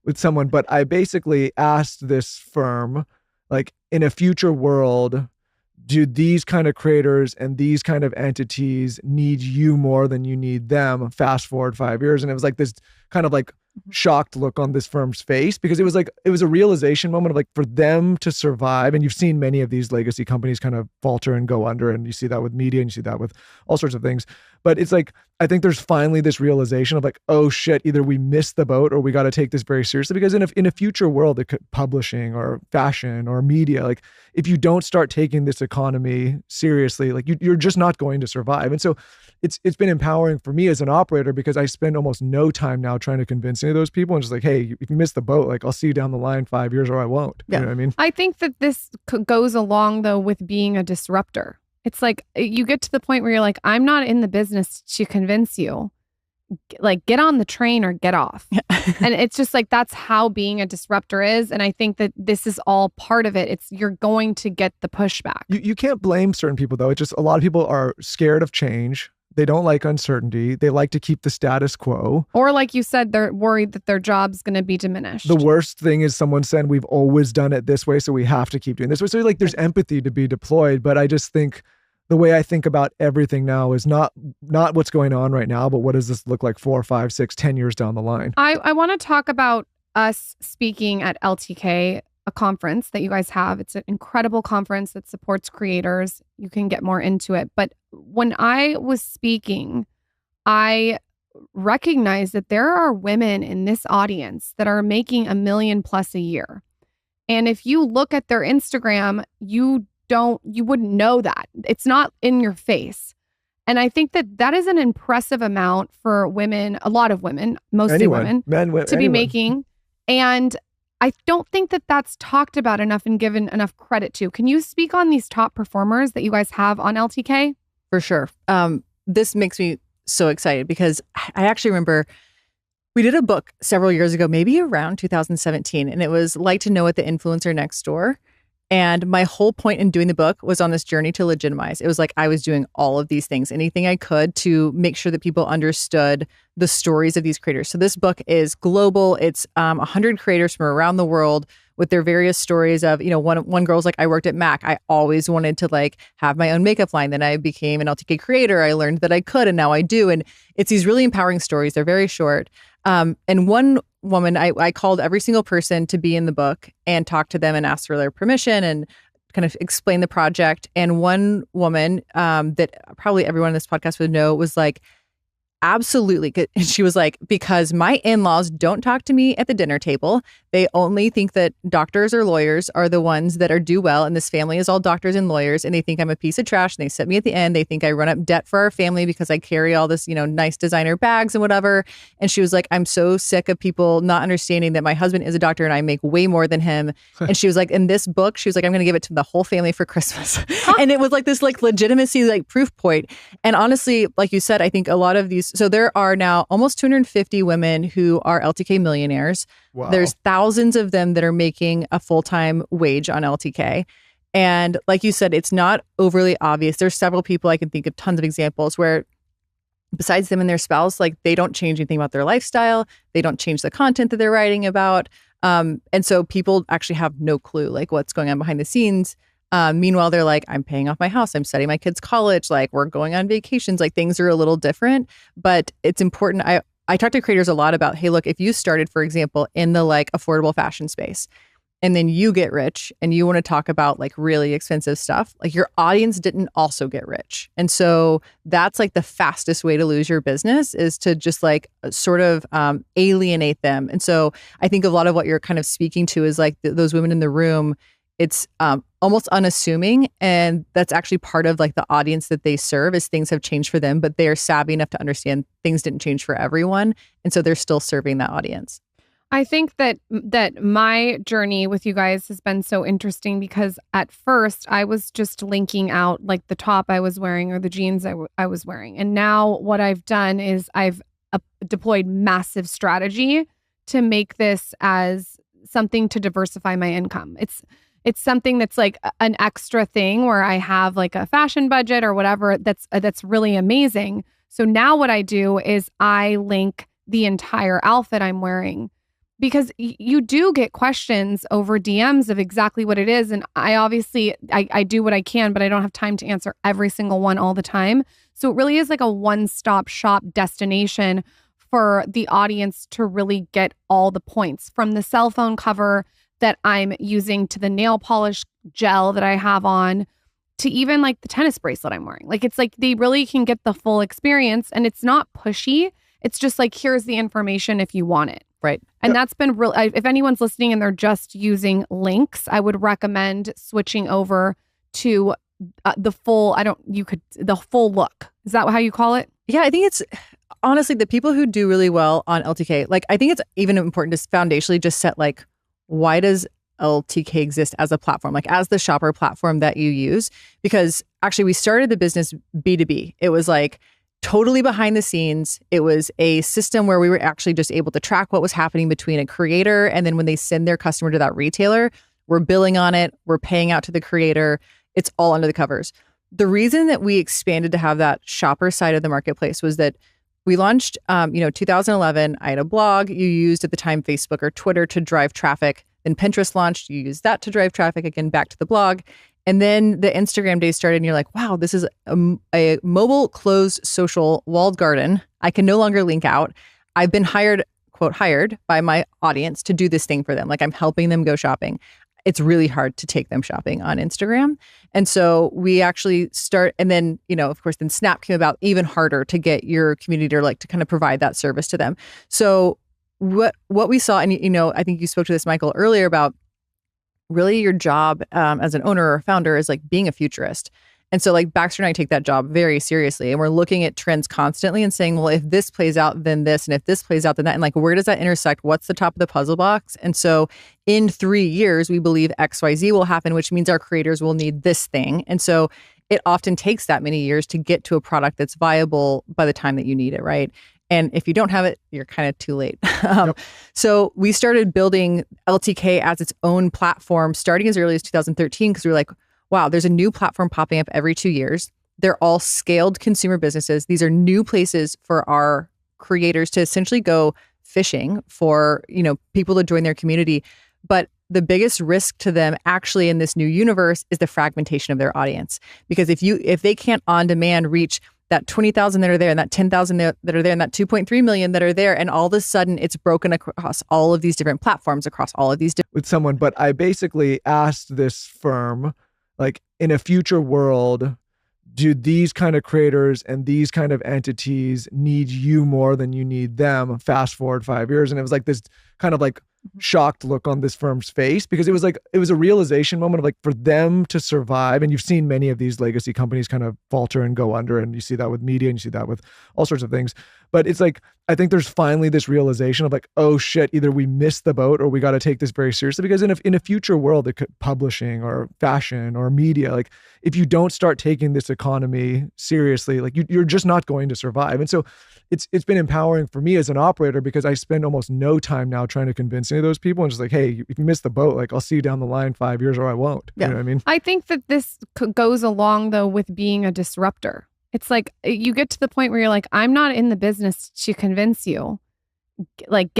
with someone, but I basically asked this firm, like, in a future world, do these kind of creators and these kind of entities need you more than you need them? Fast forward 5 years. And it was like this kind of like shocked look on this firm's face, because it was a realization moment of like, for them to survive. And you've seen many of these legacy companies kind of falter and go under. And you see that with media and you see that with all sorts of things. But it's like, I think there's finally this realization of like, oh shit, either we missed the boat or we got to take this very seriously, because in a future world, it could, publishing or fashion or media, like if you don't start taking this economy seriously, like you're just not going to survive. And so it's been empowering for me as an operator, because I spend almost no time now trying to convince any of those people and just like, hey, if you miss the boat, like I'll see you down the line 5 years or I won't. Yeah. You know what I mean? I think that this goes along though with being a disruptor. It's like you get to the point where you're like, I'm not in the business to convince you. Like, get on the train or get off. Yeah. And it's just like, that's how being a disruptor is. And I think that this is all part of it. You're going to get the pushback. You can't blame certain people though. It's just a lot of people are scared of change. They don't like uncertainty. They like to keep the status quo. Or like you said, they're worried that their job's going to be diminished. The worst thing is someone saying we've always done it this way, so we have to keep doing this way. So like there's empathy to be deployed, but I just think the way I think about everything now is not what's going on right now, but what does this look like 4, 5, 6, 10 years down the line? I want to talk about us speaking at LTK, a conference that you guys have. It's an incredible conference that supports creators. You can get more into it. But when I was speaking, I recognized that there are women in this audience that are making $1 million+ a year. And if you look at their Instagram, you wouldn't know that. It's not in your face. And I think that is an impressive amount for women, a lot of women, mostly women, to be making. And I don't think that that's talked about enough and given enough credit to. Can you speak on these top performers that you guys have on LTK? For sure. This makes me so excited because I actually remember we did a book several years ago, maybe around 2017, and it was Like to Know It, the Influencer Next Door. And my whole point in doing the book was on this journey to legitimize. It was like I was doing all of these things, anything I could to make sure that people understood the stories of these creators. So this book is global. It's 100 creators from around the world with their various stories of, one girl's like, I worked at MAC. I always wanted to like have my own makeup line. Then I became an LTK creator. I learned that I could, and now I do. And it's these really empowering stories. They're very short. And one woman, I called every single person to be in the book and talk to them and ask for their permission and kind of explain the project. And one woman that probably everyone in this podcast would know was like, absolutely. And she was like, because my in-laws don't talk to me at the dinner table. They only think that doctors or lawyers are the ones that do well. And this family is all doctors and lawyers. And they think I'm a piece of trash. And they set me at the end. They think I run up debt for our family because I carry all this, nice designer bags and whatever. And she was like, I'm so sick of people not understanding that my husband is a doctor and I make way more than him. And she was like, in this book, she was like, I'm going to give it to the whole family for Christmas. And it was like this like legitimacy, like proof point. And honestly, like you said, I think a lot of these, so there are now almost 250 women who are LTK millionaires. Wow. There's thousands of them that are making a full-time wage on LTK. And like you said, it's not overly obvious. There's several people, I can think of tons of examples where besides them and their spouse, like they don't change anything about their lifestyle. They don't change the content that they're writing about. And so people actually have no clue like what's going on behind the scenes. Meanwhile, they're like, I'm paying off my house. I'm studying my kids' college. Like we're going on vacations. Like things are a little different, but it's important. I talk to creators a lot about, hey, look, if you started, for example, in the like affordable fashion space and then you get rich and you want to talk about like really expensive stuff, like your audience didn't also get rich. And so that's like the fastest way to lose your business is to just like sort of alienate them. And so I think a lot of what you're kind of speaking to is like those women in the room. It's almost unassuming. And that's actually part of like the audience that they serve is things have changed for them, but they are savvy enough to understand things didn't change for everyone. And so they're still serving that audience. I think that my journey with you guys has been so interesting because at first I was just linking out like the top I was wearing or the jeans I was wearing. And now what I've done is I've deployed massive strategy to make this as something to diversify my income. It's something that's like an extra thing where I have like a fashion budget or whatever that's really amazing. So now what I do is I link the entire outfit I'm wearing because you do get questions over DMs of exactly what it is. And I do what I can, but I don't have time to answer every single one all the time. So it really is like a one-stop shop destination for the audience to really get all the points, from the cell phone cover that I'm using to the nail polish gel that I have on to even like the tennis bracelet I'm wearing. Like, it's like they really can get the full experience, and it's not pushy. It's just like, here's the information if you want it. Right. And that's been real. If anyone's listening and they're just using links, I would recommend switching over to the full look. Is that how you call it? Yeah, I think it's honestly the people who do really well on LTK. Like, I think it's even important to foundationally just set like, why does LTK exist as a platform, like as the shopper platform that you use? Because actually we started the business B2B. It was like totally behind the scenes. It was a system where we were actually just able to track what was happening between a creator, and then when they send their customer to that retailer, we're billing on it, we're paying out to the creator. It's all under the covers. The reason that we expanded to have that shopper side of the marketplace was that we launched, 2011. I had a blog. You used at the time Facebook or Twitter to drive traffic. Then Pinterest launched. You used that to drive traffic again back to the blog. And then the Instagram days started, and you're like, wow, this is a mobile closed social walled garden. I can no longer link out. I've been hired, quote, hired by my audience to do this thing for them. Like, I'm helping them go shopping. It's really hard to take them shopping on Instagram. And so we actually and then, of course, then Snap came about, even harder to get your community to kind of provide that service to them. So what we saw, and, I think you spoke to this, Michael, earlier about really your job as an owner or founder is like being a futurist. And so like Baxter and I take that job very seriously, and we're looking at trends constantly and saying, well, if this plays out, then this, and if this plays out, then that, and like, where does that intersect? What's the top of the puzzle box? And so in 3 years, we believe XYZ will happen, which means our creators will need this thing. And so it often takes that many years to get to a product that's viable by the time that you need it, right? And if you don't have it, you're kind of too late. Yep. So we started building LTK as its own platform starting as early as 2013, because we were like, wow, there's a new platform popping up every 2 years. They're all scaled consumer businesses. These are new places for our creators to essentially go fishing for, people to join their community. But the biggest risk to them actually in this new universe is the fragmentation of their audience. Because if they can't on demand reach that 20,000 that are there, and that 10,000 that are there, and that 2.3 million that are there, and all of a sudden it's broken across all of these different platforms, across all of these with someone. But I basically asked this firm, like, in a future world, do these kind of creators and these kind of entities need you more than you need them? Fast forward 5 years. And it was like this kind of like shocked look on this firm's face, because it was a realization moment of like, for them to survive. And you've seen many of these legacy companies kind of falter and go under, and you see that with media, and you see that with all sorts of things. But it's like, I think there's finally this realization of like, oh shit, either we missed the boat or we got to take this very seriously. Because in a future world, it could, publishing or fashion or media, like, if you don't start taking this economy seriously, like you're just not going to survive. And so it's been empowering for me as an operator, because I spend almost no time now trying to convince any of those people, and just like, hey, if you miss the boat, like, I'll see you down the line 5 years, or I won't. Yeah. You know what I mean? I think that this goes along though with being a disruptor. It's like you get to the point where you're like, I'm not in the business to convince you. Like,